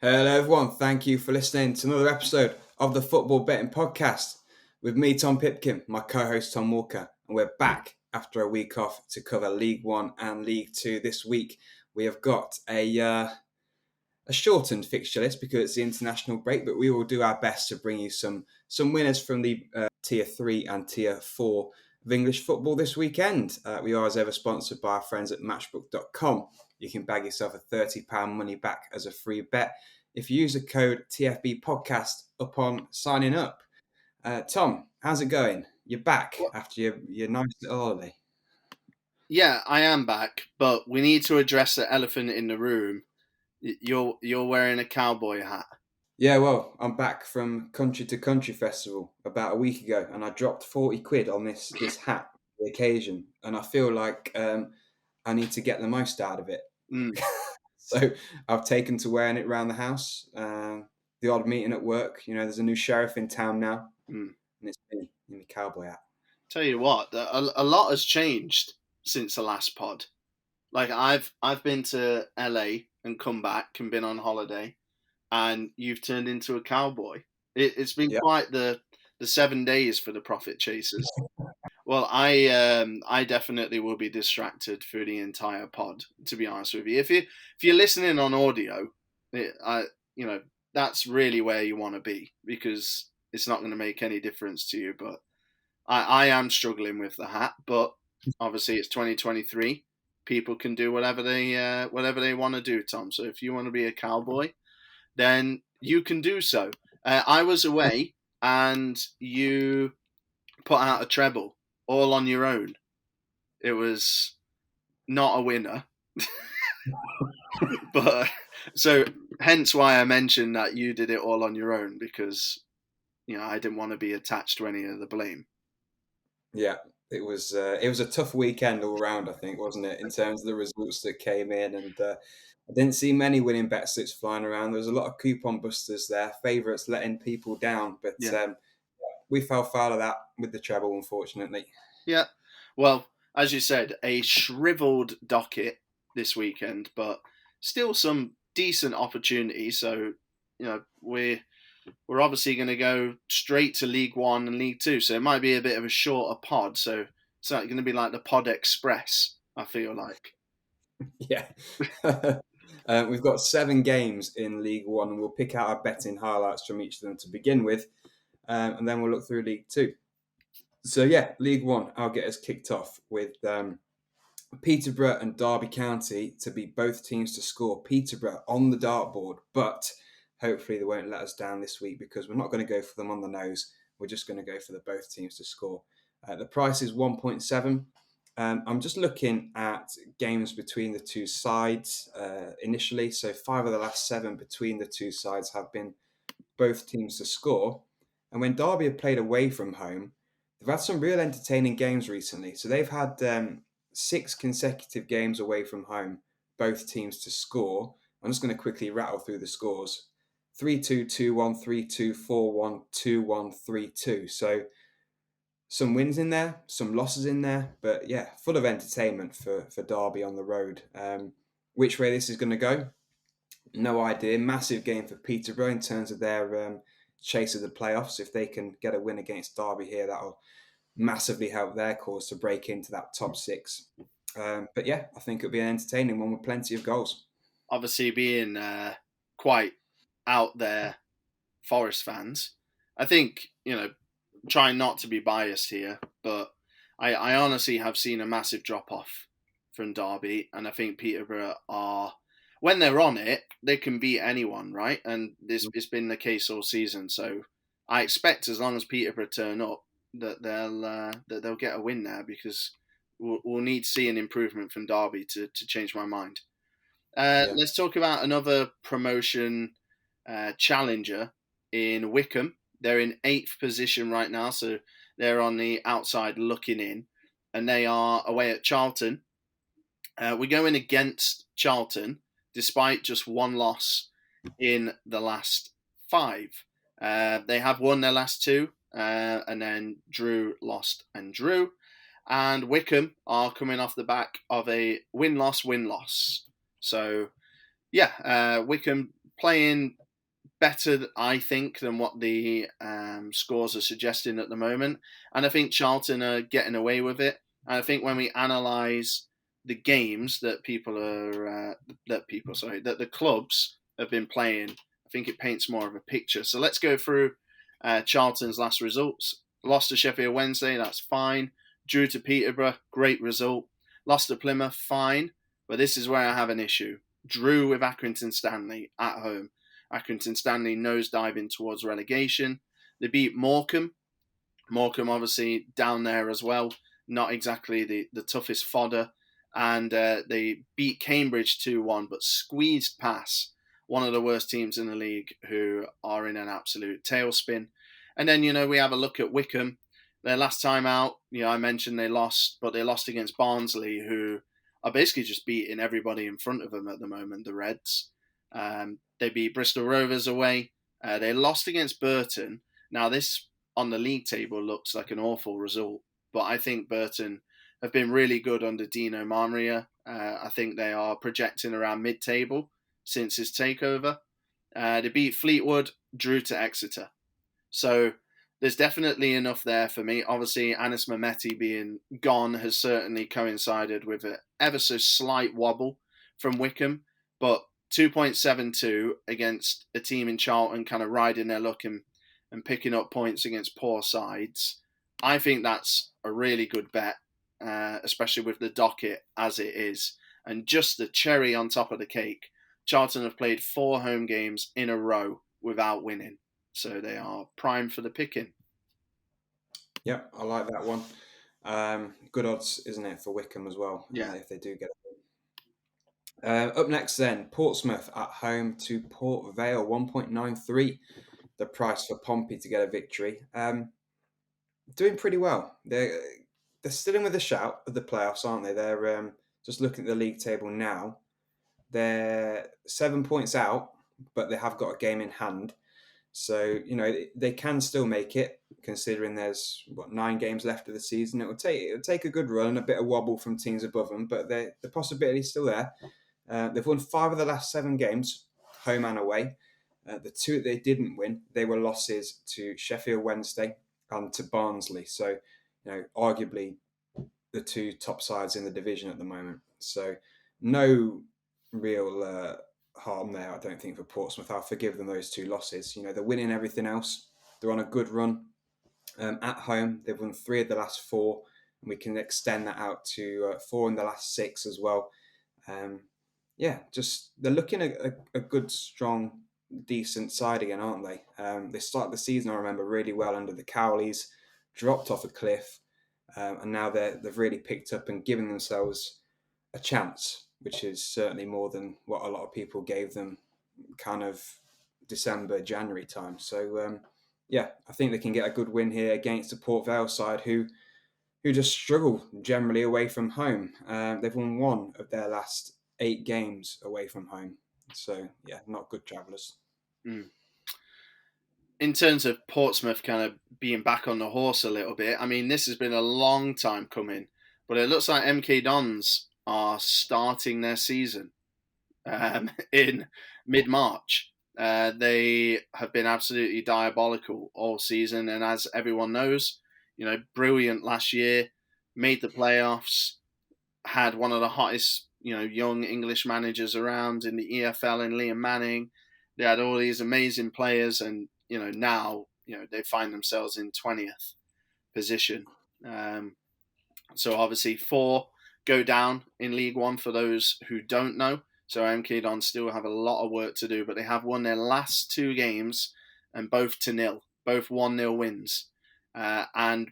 Hello, everyone. Thank you for listening to another episode of the Football Betting Podcast with me, Tom Pipkin, my co-host Tom Walker, and we're back after a week off to cover League One and League Two. This week we have got a shortened fixture list because it's the international break, but we will do our best to bring you some winners from the Tier 3 and Tier 4 of English football this weekend. We are, as ever, sponsored by our friends at matchbook.com. You can bag yourself a £30 money back as a free bet if you use the code TFB Podcast upon signing up. Tom, how's it going? You're back after your nice little holiday. Yeah, I am back, but we need to address the elephant in the room. You're wearing a cowboy hat. Yeah, well, I'm back from Country to Country Festival about a week ago, and I dropped 40 quid on this hat for the occasion, and I feel like I need to get the most out of it. So I've taken to wearing it around the house, the odd meeting at work. You know, there's a new sheriff in town now, and it's me in the cowboy hat. Tell you what, a lot has changed since the last pod. Like I've been to LA and come back and been on holiday, and you've turned into a cowboy. It's been quite the 7 days for the profit chasers. Well, I definitely will be distracted through the entire pod. To be honest with you, if you're listening on audio, that's really where you want to be because it's not going to make any difference to you. But I am struggling with the hat, but obviously it's 2023. People can do whatever they want to do, Tom. So if you want to be a cowboy, then you can do so. I was away, and you put out a treble all on your own. It was not a winner. But so hence why I mentioned that you did it all on your own because I didn't want to be attached to any of the blame. Yeah, it was a tough weekend all round, I think, wasn't it, in terms of the results that came in, and I didn't see many winning bet slips flying around. There was a lot of coupon busters there, favourites letting people down, but we fell foul of that with the treble, unfortunately. Yeah, well, as you said, a shriveled docket this weekend, but still some decent opportunities. So, we're obviously going to go straight to League One and League Two. So it might be a bit of a shorter pod. So it's going to be like the Pod Express, I feel like. Yeah. We've got 7 games in League One, and we'll pick out our betting highlights from each of them to begin with, and then we'll look through League Two. So yeah, League One, I'll get us kicked off with Peterborough and Derby County to be both teams to score. Peterborough on the dartboard, but hopefully they won't let us down this week because we're not going to go for them on the nose. We're just going to go for the both teams to score. The price is 1.7. I'm just looking at games between the two sides initially. So 5 of the last 7 between the two sides have been both teams to score. And when Derby have played away from home, they've had some real entertaining games recently. So they've had 6 consecutive games away from home, both teams to score. I'm just going to quickly rattle through the scores. 3-2, 2-1, 3-2, 4-1, 2-1, 3-2. So some wins in there, some losses in there, but yeah, full of entertainment for Derby on the road. Which way this is going to go? No idea. Massive game for Peterborough in terms of their chase of the playoffs. If they can get a win against Derby here, that'll massively help their cause to break into that top 6. But yeah, I think it'll be an entertaining one with plenty of goals. Obviously, being quite out there Forest fans, I think, trying not to be biased here, but I honestly have seen a massive drop-off from Derby, and I think Peterborough are, when they're on it, they can beat anyone, right? And it's been the case all season, so I expect as long as Peterborough turn up, that they'll get a win there because we'll need to see an improvement from Derby to change my mind. Let's talk about another promotion challenger in Wycombe. They're in 8th position right now, so they're on the outside looking in, and they are away at Charlton. We're going against Charlton despite just 1 loss in the last 5. They have won their last 2, and then drew, lost, and drew. And Wycombe are coming off the back of a win-loss. So, yeah, Wycombe playing better, I think, than what the scores are suggesting at the moment. And I think Charlton are getting away with it. And I think when we analyse the games that that the clubs have been playing, I think it paints more of a picture. So let's go through Charlton's last results. Lost to Sheffield Wednesday, that's fine. Drew to Peterborough, great result. Lost to Plymouth, fine. But this is where I have an issue. Drew with Accrington Stanley at home. Accrington Stanley nosediving towards relegation. They beat Morecambe. Morecambe obviously down there as well. Not exactly the toughest fodder. And they beat Cambridge 2-1, but squeezed past one of the worst teams in the league who are in an absolute tailspin. And then, we have a look at Wycombe. Their last time out, I mentioned they lost, but they lost against Barnsley, who are basically just beating everybody in front of them at the moment, the Reds. They beat Bristol Rovers away. They lost against Burton. Now, this on the league table looks like an awful result, but I think Burton have been really good under Dino Marmia. I think they are projecting around mid-table since his takeover. They beat Fleetwood, drew to Exeter. So there's definitely enough there for me. Obviously, Anis Mehmeti being gone has certainly coincided with an ever so slight wobble from Wycombe, but 2.72 against a team in Charlton kind of riding their luck and picking up points against poor sides. I think that's a really good bet, especially with the docket as it is. And just the cherry on top of the cake, Charlton have played 4 home games in a row without winning. So they are primed for the picking. Yeah, I like that one. Good odds, isn't it, for Wycombe as well? Yeah. If they do get it. Up next then, Portsmouth at home to Port Vale, 1.93. The price for Pompey to get a victory. Doing pretty well. They're still in with a shout of the playoffs, aren't they? They're just looking at the league table now. They're 7 points out, but they have got a game in hand. So, they can still make it, considering there's 9 games left of the season. It'll take a good run, a bit of wobble from teams above them, but the possibility is still there. They've won 5 of the last 7 games, home and away. The 2 that they didn't win, they were losses to Sheffield Wednesday and to Barnsley. So, arguably the 2 top sides in the division at the moment. So, no real harm there, I don't think, for Portsmouth. I'll forgive them those 2 losses. They're winning everything else. They're on a good run. At home, they've won 3 of the last 4, and we can extend that out to 4 in the last 6 as well. Just they're looking at a good, strong, decent side again, aren't they? They started the season, I remember, really well under the Cowleys, dropped off a cliff, and now they've really picked up and given themselves a chance, which is certainly more than what a lot of people gave them kind of December, January time. So, I think they can get a good win here against the Port Vale side who just struggle generally away from home. They've won 1 of their last 8 games away from home. So, not good travellers. In terms of Portsmouth kind of being back on the horse a little bit, I mean, this has been a long time coming, but it looks like MK Dons are starting their season in mid-March. They have been absolutely diabolical all season, and as everyone knows, brilliant last year, made the playoffs, had one of the hottest, young English managers around in the EFL in Liam Manning. They had all these amazing players, and now they find themselves in 20th position. So obviously 4 go down in League One for those who don't know. So MK Dons still have a lot of work to do, but they have won their last 2 games and both to 0, both 1-0 wins, and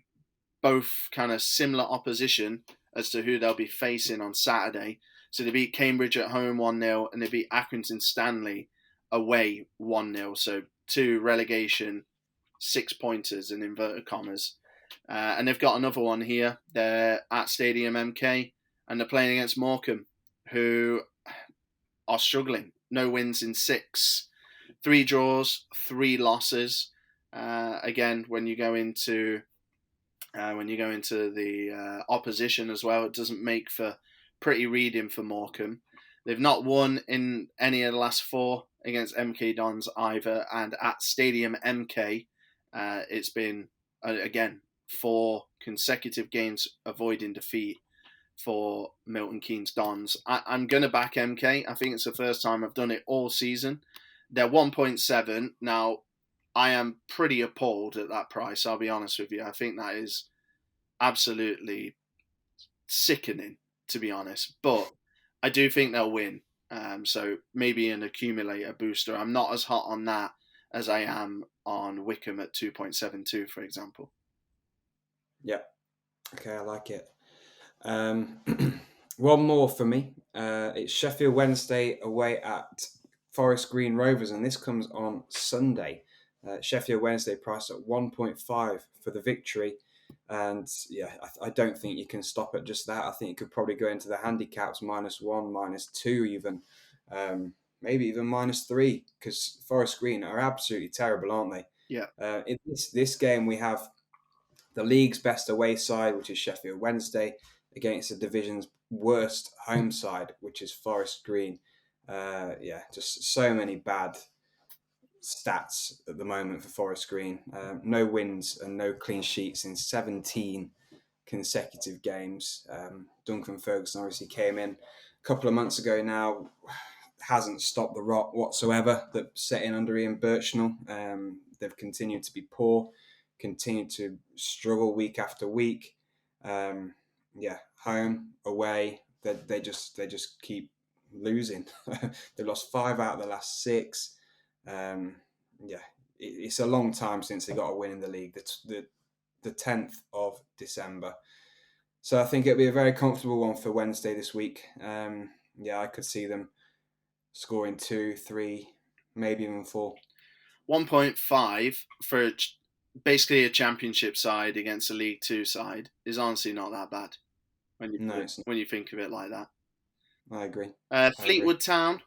both kind of similar opposition as to who they'll be facing on Saturday. So they beat Cambridge at home 1-0 and they beat Accrington Stanley away 1-0. So 2 relegation 6-pointers in inverted commas. And they've got another one here. They're at Stadium MK and they're playing against Morecambe, who are struggling. No wins in 6. 3 draws, 3 losses. Again, when you go into the opposition as well, it doesn't make for pretty reading for Morecambe. They've not won in any of the last 4 against MK Dons either. And at Stadium MK, it's been, again, 4 consecutive games avoiding defeat for Milton Keynes Dons. I'm going to back MK. I think it's the first time I've done it all season. They're 1.7. Now, I am pretty appalled at that price, I'll be honest with you. I think that is absolutely sickening, to be honest. But I do think they'll win. So maybe an accumulator booster. I'm not as hot on that as I am on Wickham at 2.72, for example. Yeah. Okay, I like it. One more for me. It's Sheffield Wednesday away at Forest Green Rovers, and this comes on Sunday. Sheffield Wednesday priced at 1.5 for the victory. And yeah, I don't think you can stop at just that. I think you could probably go into the handicaps -1, -2 even. Maybe even -3, because Forest Green are absolutely terrible, aren't they? Yeah. In this game, we have the league's best away side, which is Sheffield Wednesday, against the division's worst home side, which is Forest Green. Just so many bad stats at the moment for Forest Green. No wins and no clean sheets in 17 consecutive games. Duncan Ferguson obviously came in a couple of months ago now, hasn't stopped the rot whatsoever that set in under Ian Birchnell. They've continued to be poor, continued to struggle week after week. Home, away, they just keep losing. They've lost 5 out of the last 6. It's a long time since they got a win in the league. The 10th of December. So I think it'll be a very comfortable one for Wednesday this week. I could see them scoring 2, 3, maybe even 4. 1.5 for basically a championship side against a League Two side is honestly not that bad when you think of it like that. I agree. Fleetwood Town.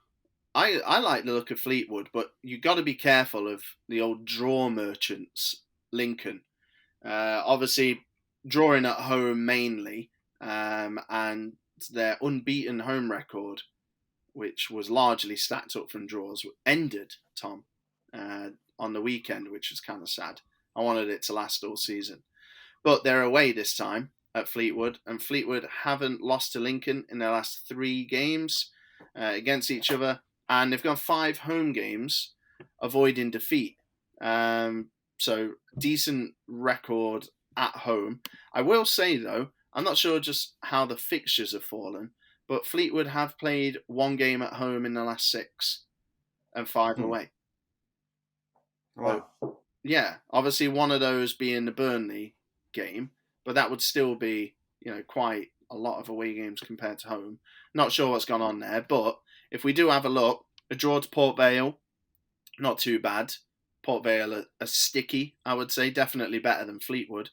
I like the look of Fleetwood, but you got to be careful of the old draw merchants, Lincoln. Obviously, drawing at home mainly, and their unbeaten home record, which was largely stacked up from draws, ended, Tom, on the weekend, which was kind of sad. I wanted it to last all season. But they're away this time at Fleetwood, and Fleetwood haven't lost to Lincoln in their last 3 games against each other, and they've gone 5 home games avoiding defeat. So decent record at home. I will say, though, I'm not sure just how the fixtures have fallen, but Fleetwood have played 1 game at home in the last 6 and 5 away. Wow. So, yeah, obviously one of those being the Burnley game, but that would still be, quite a lot of away games compared to home. Not sure what's gone on there, but if we do have a look, a draw to Port Vale, not too bad. Port Vale are sticky, I would say, definitely better than Fleetwood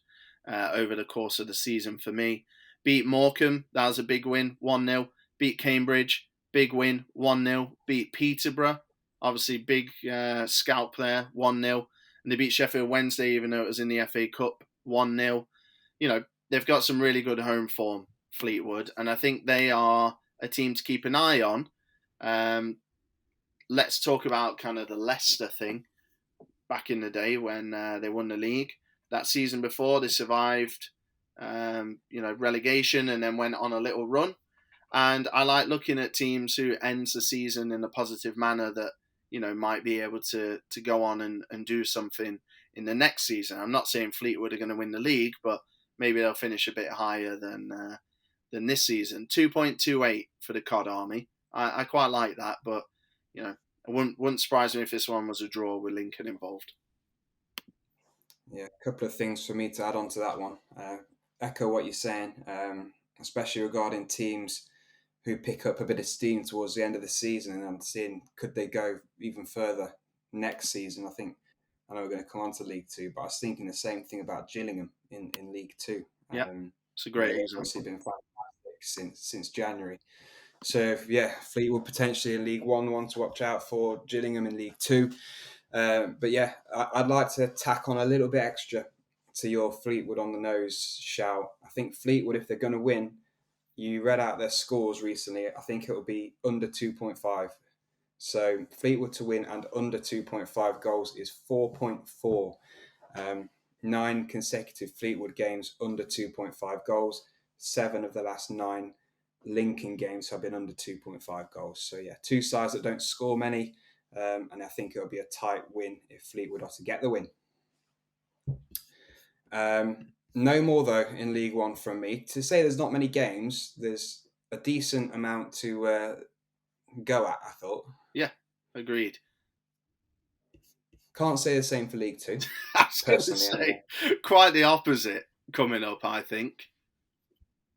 over the course of the season for me. Beat Morecambe, that was a big win, 1-0. Beat Cambridge, big win, 1-0. Beat Peterborough, obviously big scalp there, 1-0. And they beat Sheffield Wednesday, even though it was in the FA Cup, 1-0. They've got some really good home form, Fleetwood, and I think they are a team to keep an eye on. Let's talk about kind of the Leicester thing back in the day when they won the league. That season before, they survived relegation and then went on a little run. And I like looking at teams who ends the season in a positive manner that, might be able to go on and do something in the next season. I'm not saying Fleetwood are going to win the league, but maybe they'll finish a bit higher than this season. 2.28 for the COD Army. I quite like that, but, it wouldn't surprise me if this one was a draw with Lincoln involved. Yeah, a couple of things for me to add on to that one. Echo what you're saying, especially regarding teams who pick up a bit of steam towards the end of the season, and I'm seeing could they go even further next season. I know we're going to come on to League Two, but I was thinking the same thing about Gillingham in League Two. Yeah, it's a great example. Obviously been fantastic since January. So Fleetwood potentially in League One to watch out for. Gillingham in League Two. I'd like to tack on a little bit extra to your Fleetwood on the nose shout. I think Fleetwood, if they're going to win, you read out their scores recently. I think it will be under 2.5. So Fleetwood to win and under 2.5 goals is 4.4. 9 consecutive Fleetwood games under 2.5 goals. 7 of the last 9 Lincoln games have been under 2.5 goals. So yeah, two sides that don't score many, and I think it'll be a tight win if Fleetwood are to get the win. No more though in League One from me. To say there's not many games, there's a decent amount to go at, I thought. Yeah, agreed. Can't say the same for League Two. I was going to Personally, say, anyway. quite the opposite coming up, I think.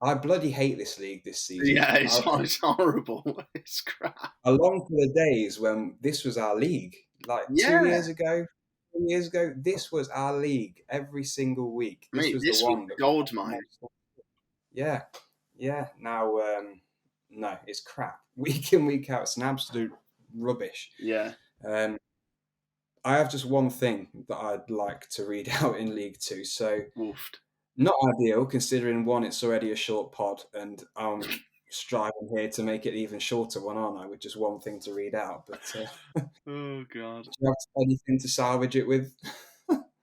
I bloody hate this league this season. Yeah, it's horrible. It's crap. I long for the days when this was our league. Like 2 years ago, 3 years ago, this was our league every single week. This was the one. Gold mine. Yeah. Now, no, it's crap. Week in, week out, it's an absolute rubbish. Yeah. I have just one thing that I'd like to read out in League Two. So, Woofed. Not ideal, considering one, it's already a short pod, and I'm striving here to make it even shorter one, aren't I? With just one thing to read out. But oh god, do you have anything to salvage it with?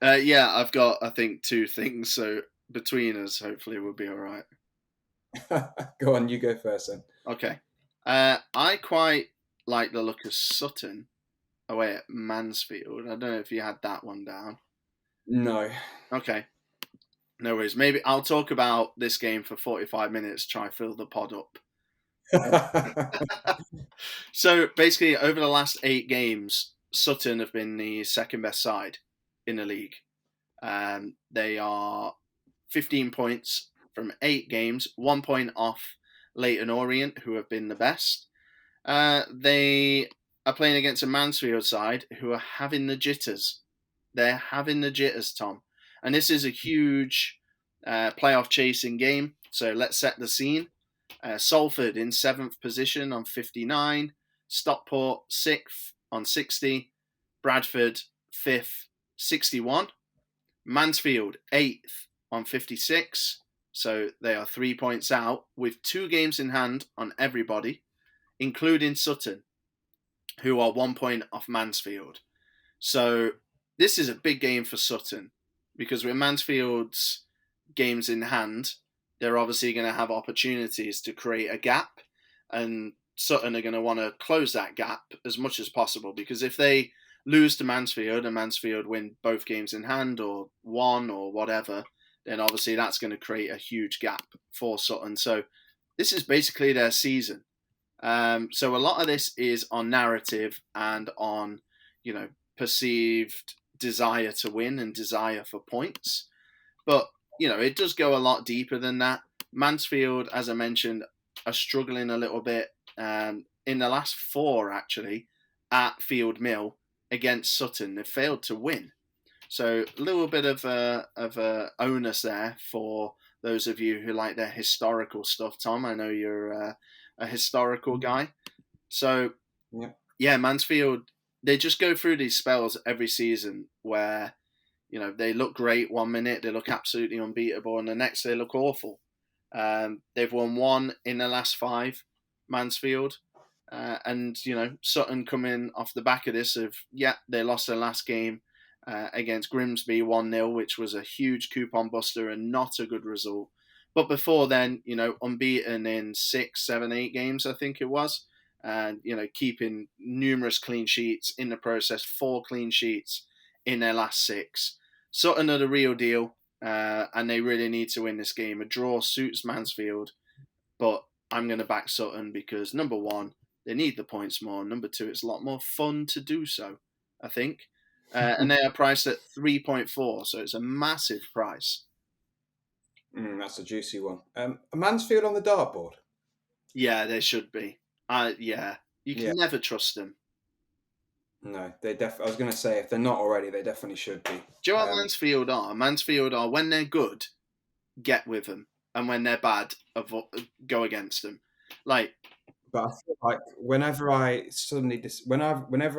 Yeah, I've got I think 2 things. So between us, hopefully we'll be all right. Go on, you go first then. Okay. I quite like the look of Sutton away at Mansfield. I don't know if you had that one down. No. Okay. No worries. Maybe I'll talk about this game for 45 minutes, try fill the pod up. So basically, over the last 8 games, Sutton have been the second best side in the league. They are 15 points from 8 games, 1 point off Leyton Orient, who have been the best. They are playing against a Mansfield side who are having the jitters. They're having the jitters, Tom. And this is a huge playoff chasing game. So let's set the scene. Salford in 7th position on 59. Stockport 6th on 60. Bradford 5th, 61. Mansfield 8th on 56. So they are 3 points out with 2 games in hand on everybody, including Sutton, who are 1 point off Mansfield. So this is a big game for Sutton because with Mansfield's games in hand, they're obviously going to have opportunities to create a gap, and Sutton are going to want to close that gap as much as possible, because if they lose to Mansfield and Mansfield win both games in hand or one or whatever, then obviously that's going to create a huge gap for Sutton. So this is basically their season. So a lot of this is on narrative and on, perceived desire to win and desire for points. But, it does go a lot deeper than that. Mansfield, as I mentioned, are struggling a little bit in the last 4, actually, at Field Mill against Sutton. They've failed to win. So a little bit of a onus there for those of you who like their historical stuff. Tom, I know you're a historical guy. So, yeah, Mansfield, they just go through these spells every season where, they look great 1 minute, they look absolutely unbeatable, and the next they look awful. They've won 1 in the last 5, Mansfield. And, Sutton coming off the back of this they lost their last game against Grimsby 1-0, which was a huge coupon buster and not a good result. But before then, unbeaten in 6, 7, 8 games, I think it was. And, keeping numerous clean sheets in the process, 4 clean sheets in their last 6. Sutton are the real deal, and they really need to win this game. A draw suits Mansfield, but I'm going to back Sutton because, number 1, they need the points more. Number 2, it's a lot more fun to do so, I think. And they are priced at 3.4, so it's a massive price. That's a juicy one. Mansfield on the dartboard? Yeah, they should be. You can never trust them. No, I was going to say, if they're not already, they definitely should be. Do you know what Mansfield are? Mansfield are, when they're good, get with them. And when they're bad, go against them. But I feel like whenever I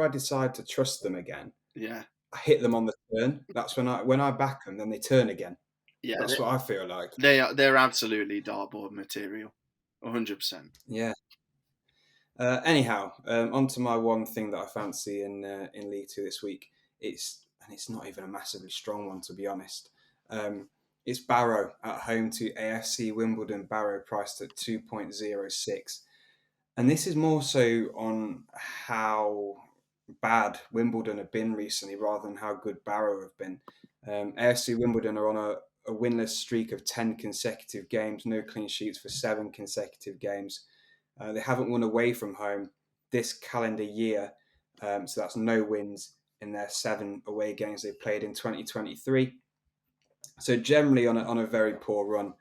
decide to trust them again, I hit them on the turn. That's when I back them, then they turn again. Yeah, that's what I feel like. They're absolutely dartboard material, 100%. Yeah. Anyhow, on to my one thing that I fancy in League Two this week. It's not even a massively strong one, to be honest. It's Barrow at home to AFC Wimbledon. Barrow priced at 2.06. And this is more so on how bad Wimbledon have been recently rather than how good Barrow have been. AFC Wimbledon are on a winless streak of 10 consecutive games, no clean sheets for 7 consecutive games. They haven't won away from home this calendar year, so that's no wins in their 7 away games they played in 2023. So generally on a very poor run.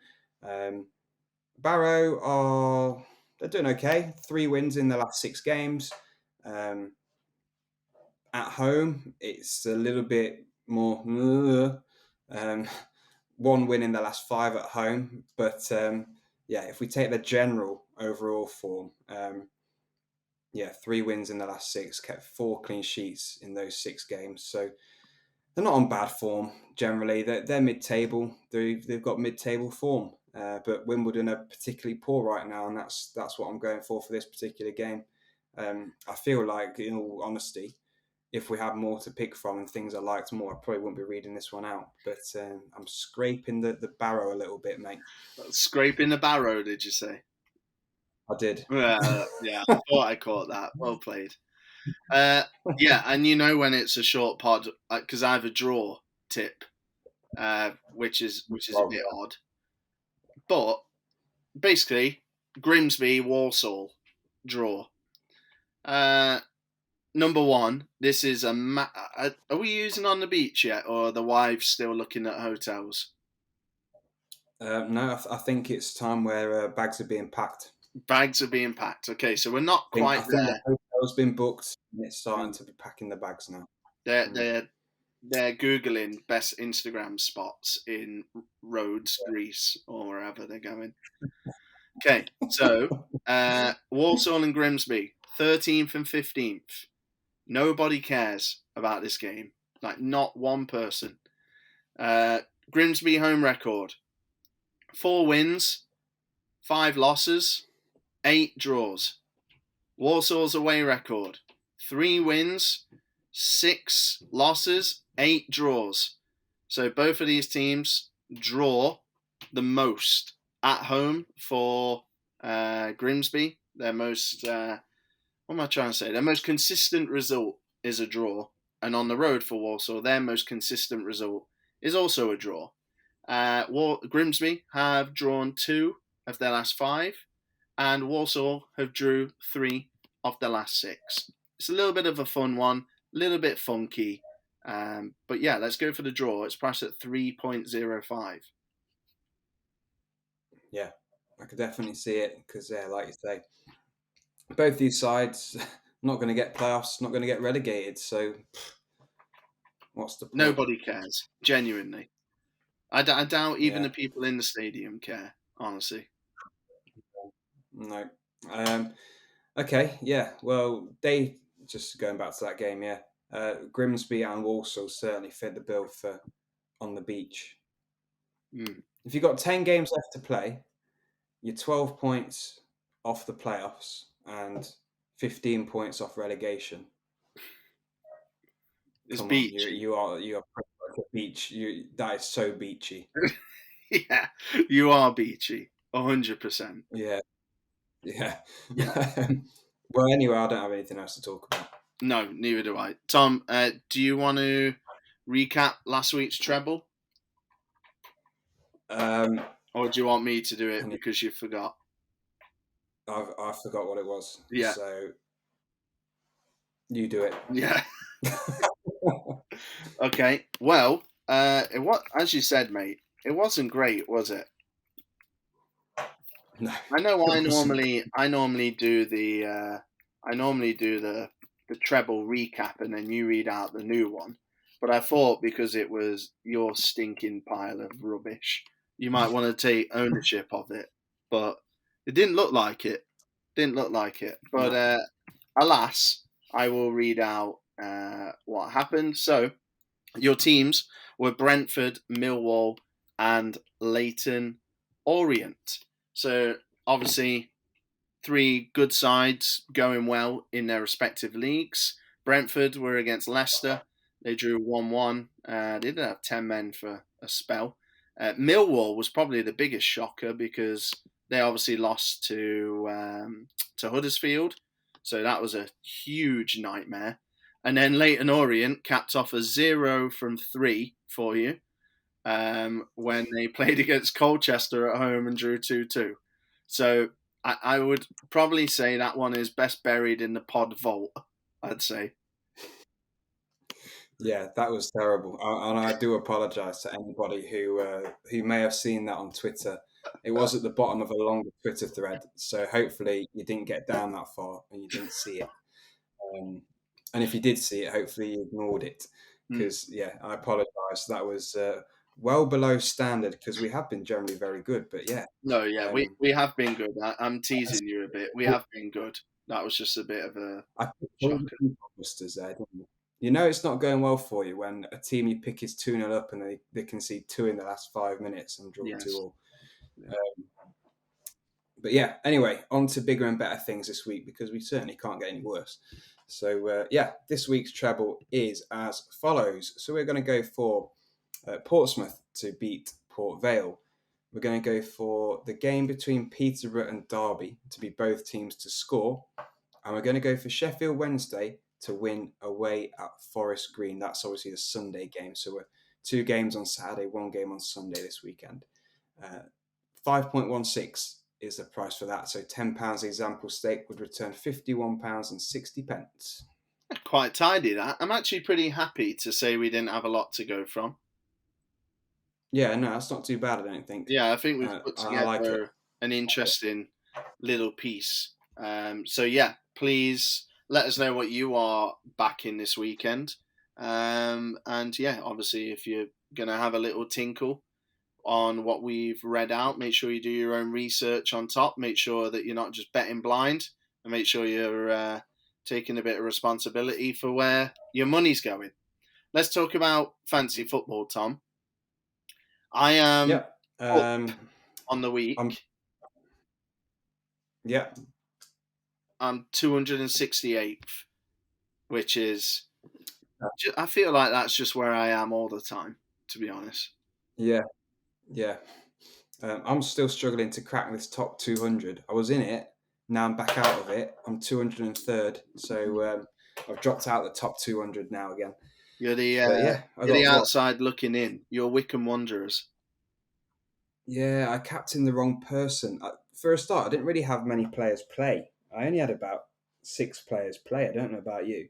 Barrow they're doing okay. 3 wins in the last 6 games. At home, it's a little bit more. 1 win in the last 5 at home, but if we take the general overall form, 3 wins in the last 6, kept 4 clean sheets in those 6 games. So they're not on bad form generally. They're mid-table. They've got mid-table form, but Wimbledon are particularly poor right now, and that's what I'm going for this particular game. I feel like, in all honesty, if we have more to pick from and things I liked more, I probably wouldn't be reading this one out. But I'm scraping the Barrow a little bit, mate. Scraping the Barrow, did you say? I did. Yeah, I thought I caught that. Well played. Yeah, and when it's a short pod, because I have a draw tip, which is a bit odd. But basically, Grimsby, Walsall, draw. Number 1, this is are we using on the beach yet, or are the wives still looking at hotels? No, I think it's time where bags are being packed. Bags are being packed. Okay, so we're not quite there. I think the hotel's been booked, and it's starting to be packing the bags now. They're Googling best Instagram spots in Rhodes, Greece, or wherever they're going. Okay, so Walsall and Grimsby, 13th and 15th. Nobody cares about this game. Like, not one person. Grimsby home record, 4 wins, 5 losses, 8 draws. Walsall's away record, 3 wins, 6 losses, 8 draws. So both of these teams draw the most at home for Grimsby. Their most, what am I trying to say? Their most consistent result is a draw. And on the road for Walsall, their most consistent result is also a draw. Grimsby have drawn 2 of their last 5, and Walsall have drew 3 of the last 6. It's a little bit of a fun one, a little bit funky. But yeah, let's go for the draw. It's priced at 3.05. Yeah, I could definitely see it because, like you say, both these sides not going to get playoffs, not going to get relegated. So what's the point? Nobody cares, genuinely. I doubt even the people in the stadium care, honestly. No. Okay, yeah. Well, they, just going back to that game, Grimsby and Walsall certainly fit the bill for on the beach. If you've got 10 games left to play, you're 12 points off the playoffs and 15 points off relegation. It's beachy. You are like a beach. That is so beachy. Yeah, you are beachy, 100%. Yeah. Well, anyway, I don't have anything else to talk about. No, neither do I. Tom, do you want to recap last week's treble? Or do you want me to do it because you forgot? I forgot what it was. Yeah. So you do it. Yeah. Okay. Well, as you said, mate, it wasn't great, was it? No. I know. I normally do the treble recap, and then you read out the new one. But I thought because it was your stinking pile of rubbish, you might want to take ownership of it. But it didn't look like it. But alas, I will read out what happened. So your teams were Brentford, Millwall, and Leyton Orient. So obviously three good sides going well in their respective leagues. Brentford were against Leicester. They drew 1-1. They did have 10 men for a spell. Millwall was probably the biggest shocker because they obviously lost to Huddersfield. So that was a huge nightmare. And then Leyton Orient capped off a 0 from 3 for you when they played against Colchester at home and drew 2-2. So I would probably say that one is best buried in the pod vault, I'd say. Yeah, that was terrible, and I do apologise to anybody who may have seen that on Twitter. It was at the bottom of a longer Twitter thread, so hopefully you didn't get down that far and you didn't see it. And if you did see it, hopefully you ignored it, because I apologise. That was well below standard because we have been generally very good, but yeah. No, yeah, we have been good. I'm teasing you a bit. We have been good. That was just a bit of a shocker. There, didn't you? You know it's not going well for you when a team you pick is 2-0 up and they concede 2 in the last 5 minutes and draw 2-2. Yeah. But yeah, anyway, on to bigger and better things this week because we certainly can't get any worse. So this week's treble is as follows. So we're going to go for Portsmouth to beat Port Vale. We're going to go for the game between Peterborough and Derby to be both teams to score. And we're going to go for Sheffield Wednesday to win away at Forest Green. That's obviously the Sunday game. So we're 2 games on Saturday, 1 game on Sunday this weekend. 5.16 is the price for that. So £10 example stake would return £51.60. Quite tidy, that. I'm actually pretty happy to say we didn't have a lot to go from. Yeah, no, that's not too bad, I don't think. Yeah, I think we've put together an interesting little piece. Please let us know what you are backing this weekend. Obviously, if you're going to have a little tinkle on what we've read out, make sure you do your own research on top. Make sure that you're not just betting blind, and make sure you're taking a bit of responsibility for where your money's going. Let's talk about fantasy football, Tom. I am on the week. I'm 268th, which is, I feel like that's just where I am all the time, to be honest. Yeah. I'm still struggling to crack this top 200. I was in it, now I'm back out of it. I'm 203rd, so I've dropped out the top 200 now again. You're the outside looking in. You're Wycombe Wanderers. Yeah, I captained the wrong person. For a start, I didn't really have many players play. I only had about 6 players play. I don't know about you.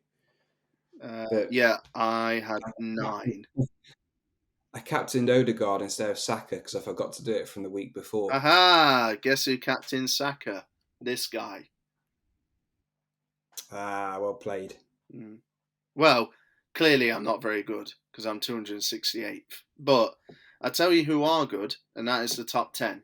I had 9. I captained Odegaard instead of Saka because I forgot to do it from the week before. Aha! Guess who captained Saka? This guy. Well played. Well, clearly I'm not very good because I'm 268th. But I tell you who are good, and that is the top 10.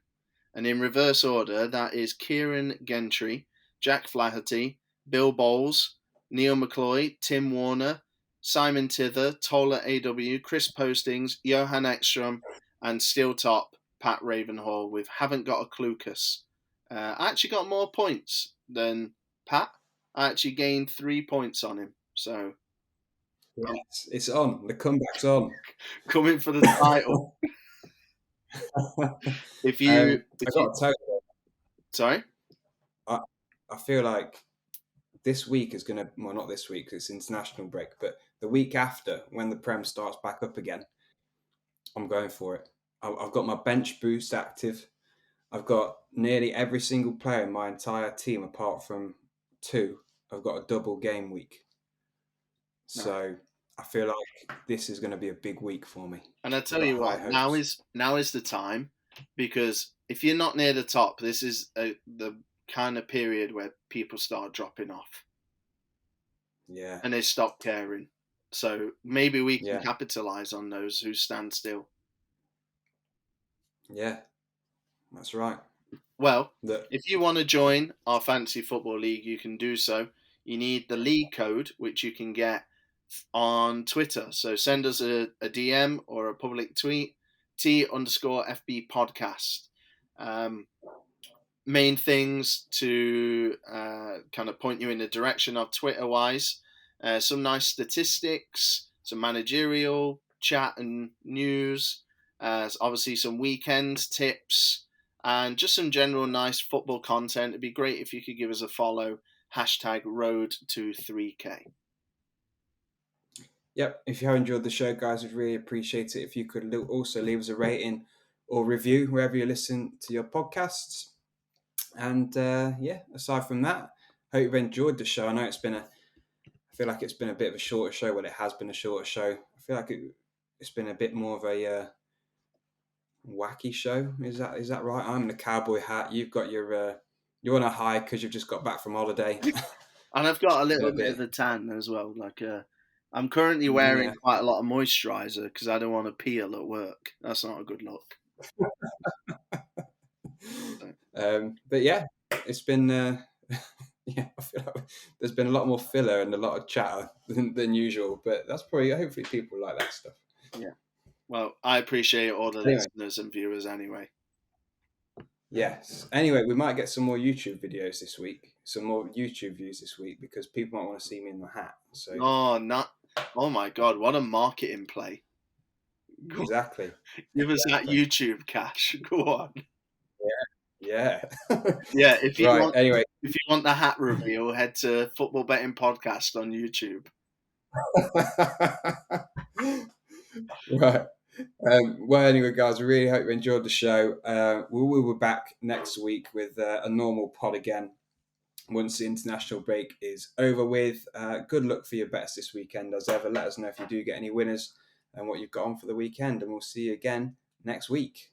And in reverse order, that is Kieran Gentry, Jack Flaherty, Bill Bowles, Neil McCloy, Tim Warner, Simon Tither, Tola AW, Chris Postings, Johan Ekstrom, and still top Pat Ravenhall with Haven't Got a Clucas. I actually got more points than Pat. I actually gained 3 points on him. So yes, it's on. The comeback's on. Coming for the title. I got to tell you, sorry? I feel like this week is going to, well, not this week, it's international break, but the week after, when the Prem starts back up again, I'm going for it. I've got my bench boost active. I've got nearly every single player in my entire team, apart from 2. I've got a double game week. So I feel like this is going to be a big week for me. And I tell you what, now is the time, because if you're not near the top, this is the kind of period where people start dropping off. Yeah. And they stop caring. So maybe we can capitalise on those who stand still. Yeah, that's right. Well, if you want to join our fantasy football league, you can do so. You need the league code, which you can get on Twitter. So send us a DM or a public tweet, T_FB podcast. main things to kind of point you in the direction of Twitter-wise. Some nice statistics, some managerial chat and news, obviously some weekend tips, and just some general nice football content. It'd be great if you could give us a follow, #road to 3K. Yep, if you have enjoyed the show, guys, we'd really appreciate it if you could also leave us a rating or review wherever you listen to your podcasts. And aside from that, hope you've enjoyed the show. I know I feel like it's been a bit of a shorter show. Well, it has been a shorter show. I feel like it's been a bit more of a wacky show. Is that right? I'm in the cowboy hat. You've got you're on a high because you've just got back from holiday. And I've got a little a bit bit. of the tan as well. I'm currently wearing Yeah. quite a lot of moisturiser because I don't want to peel at work. That's not a good look. But yeah, it's been I feel like there's been a lot more filler and a lot of chatter than usual, but that's probably hopefully people like that stuff. Yeah. Well, I appreciate all the Anyway. listeners and viewers anyway. Yes. Anyway, we might get some more YouTube videos this week, some more YouTube views this week because people might want to see me in the hat. So. Oh my God! What a marketing play! Exactly. Give us that YouTube cash. Go on. Yeah. Yeah. If you want the hat reveal, head to Football Betting Podcast on YouTube. Right. Well, anyway, guys, we really hope you enjoyed the show. We will be back next week with a normal pod again once the international break is over with. Good luck for your bets this weekend as ever. Let us know if you do get any winners and what you've got on for the weekend, and we'll see you again next week.